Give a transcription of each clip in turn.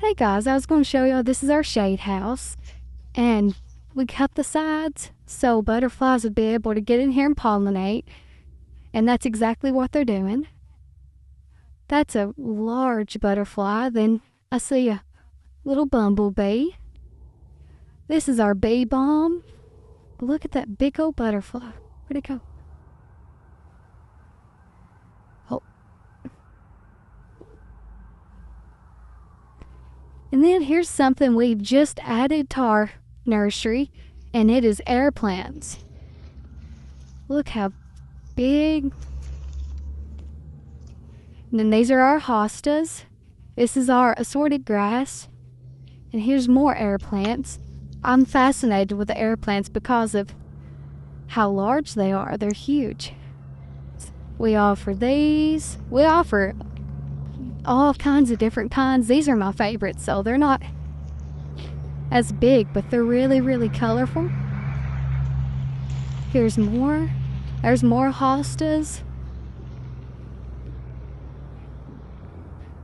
Hey guys, I was going to show you this is our shade house, and we cut the sides so butterflies would be able to get in here and pollinate, and that's exactly what they're doing. That's a large butterfly. Then I see a little bumblebee. This is our bee balm. Look at that big old butterfly. Where'd it go? Oh. And then here's something we've just added to our nursery, and it is air plants. Look how big. And then these are our hostas. This is our assorted grass. And here's more air plants. I'm fascinated with the air plants because of how large they are. They're huge. We offer these. We offer all kinds of different kinds. These are my favorites, so they're not as big, but they're really, really colorful. Here's more. There's more hostas.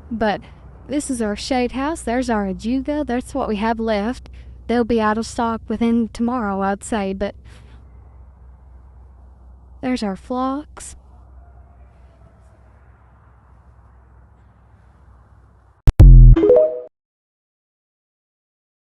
But this is our shade house. There's our ajuga. That's what we have left. They'll be out of stock within tomorrow, I'd say, but there's our phlox.